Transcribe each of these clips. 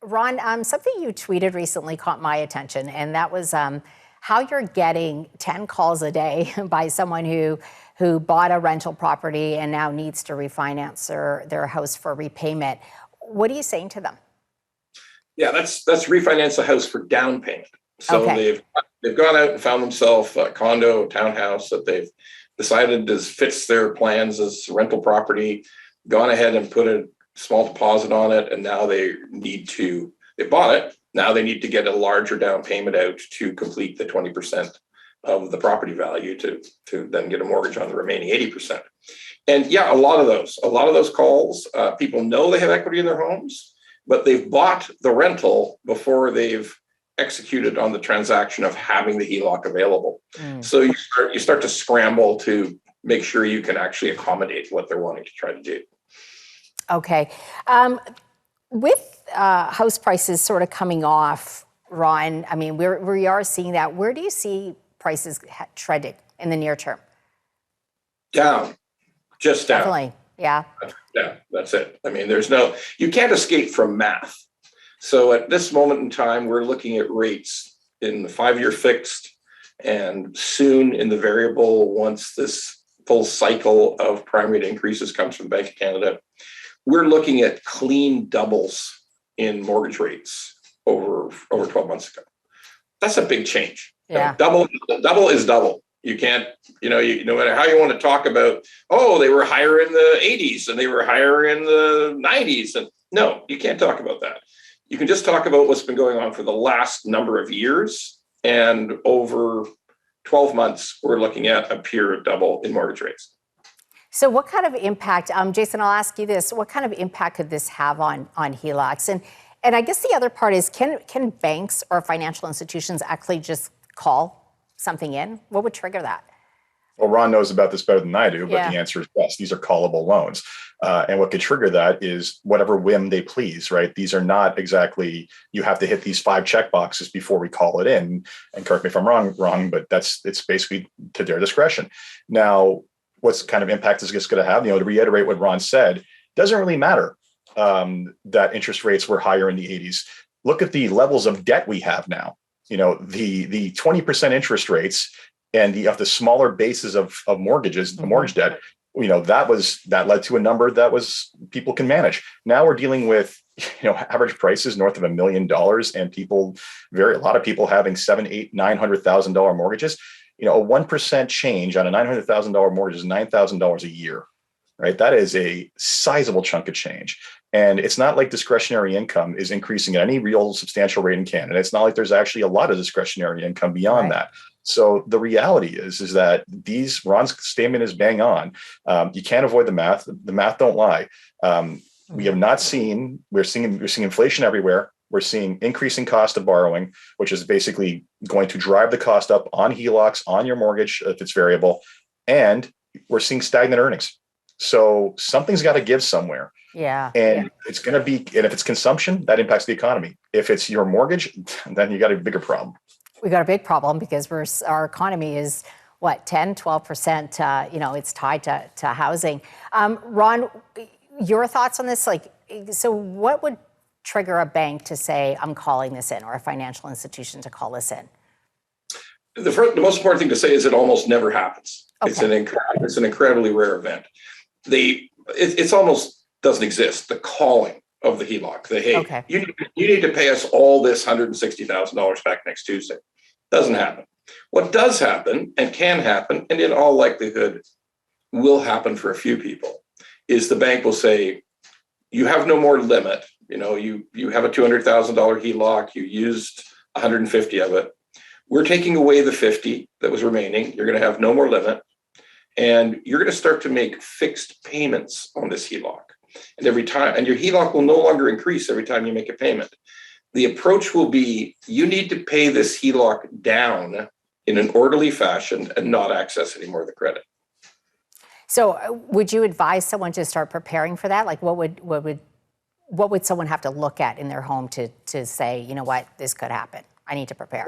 Ron, something you tweeted recently caught my attention, and that was how you're getting 10 calls a day by someone who bought a rental property and now needs to refinance their house for repayment. What are you saying to them? Yeah, that's refinance a house for down payment. So Okay. they've gone out and found themselves a condo, townhouse that they've decided fits their plans as rental property, gone ahead and put a small deposit on it, and now they bought it. Now they need to get a larger down payment out to complete the 20% of the property value to then get a mortgage on the remaining 80%. And yeah, a lot of those calls, people know they have equity in their homes, but they've bought the rental before they've executed on the transaction of having the HELOC available. So you start to scramble to make sure you can actually accommodate what they're wanting to try to do. Okay. With house prices sort of coming off, Ron, I mean, we are seeing that. Where do you see prices trending in the near term? Down, just down. Definitely, yeah. Yeah, that's it. I mean, you can't escape from math. So at this moment in time, we're looking at rates in the 5-year fixed and soon in the variable once this full cycle of prime rate increases comes from the Bank of Canada. We're looking at clean doubles in mortgage rates over 12 months ago. That's a big change. Yeah. Double is double. You can't, no matter how you want to talk about, they were higher in the 80s and they were higher in the 90s. And no, you can't talk about that. You can just talk about what's been going on for the last number of years. And over 12 months, we're looking at a pure double in mortgage rates. So what kind of impact, Jason, I'll ask you this, what kind of impact could this have on HELOCs? And I guess the other part is, can banks or financial institutions actually just call something in? What would trigger that? Well, Ron knows about this better than I do, but Yeah. The answer is yes. These are callable loans. And what could trigger that is whatever whim they please, right? These are not exactly, you have to hit these 5 check boxes before we call it in. And correct me if I'm wrong, but it's basically to their discretion. Now, what's kind of impact is this going to have? To reiterate what Ron said, doesn't really matter that interest rates were higher in the 80s. Look at the levels of debt we have now. The 20% interest rates and the smaller bases of mortgages, the mortgage debt, that led to a number that was people can manage. Now we're dealing with average prices north of $1 million, and a lot of people having $700,000, $800,000, $900,000 mortgages. A 1% change on a $900,000 mortgage is $9,000 a year, right? That is a sizable chunk of change. And it's not like discretionary income is increasing at any real substantial rate in Canada. It's not like there's actually a lot of discretionary income beyond that. So the reality is that Ron's statement is bang on. You can't avoid the math. The math don't lie. We have not seen, we're seeing inflation everywhere. We're seeing increasing cost of borrowing, which is basically going to drive the cost up on HELOCs, on your mortgage if it's variable. And we're seeing stagnant earnings. So something's got to give somewhere. Yeah. And it's going to be, and if it's consumption, that impacts the economy. If it's your mortgage, then you got a bigger problem. We got a big problem because our economy is 10, 12%, it's tied to housing. Ron, your thoughts on this? So what would trigger a bank to say, I'm calling this in, or a financial institution to call this in? The most important thing to say is it almost never happens. Okay. It's an incredibly rare event. It's almost doesn't exist. The calling of the HELOC, Okay. you need to pay us all this $160,000 back next Tuesday. Doesn't happen. What does happen and can happen, and in all likelihood will happen for a few people, is the bank will say, you have no more limit. You have a $200,000 HELOC, you used 150 of it. We're taking away the 50 that was remaining. You're going to have no more limit. And you're going to start to make fixed payments on this HELOC. And every time, and your HELOC will no longer increase every time you make a payment. The approach will be, you need to pay this HELOC down in an orderly fashion and not access any more of the credit. So would you advise someone to start preparing for that? What would someone have to look at in their home to say, this could happen? I need to prepare.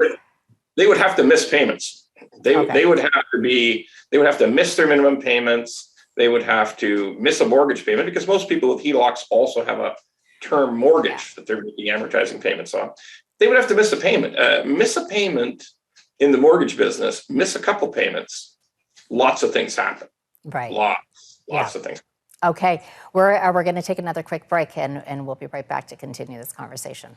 They would have to miss payments. They would have to miss their minimum payments. They would have to miss a mortgage payment, because most people with HELOCs also have a term mortgage that they're making amortizing payments on, they would have to miss a payment. Miss a payment in the mortgage business, miss a couple payments, lots of things happen. Right. Lots of things. Okay, we're going to take another quick break, and we'll be right back to continue this conversation.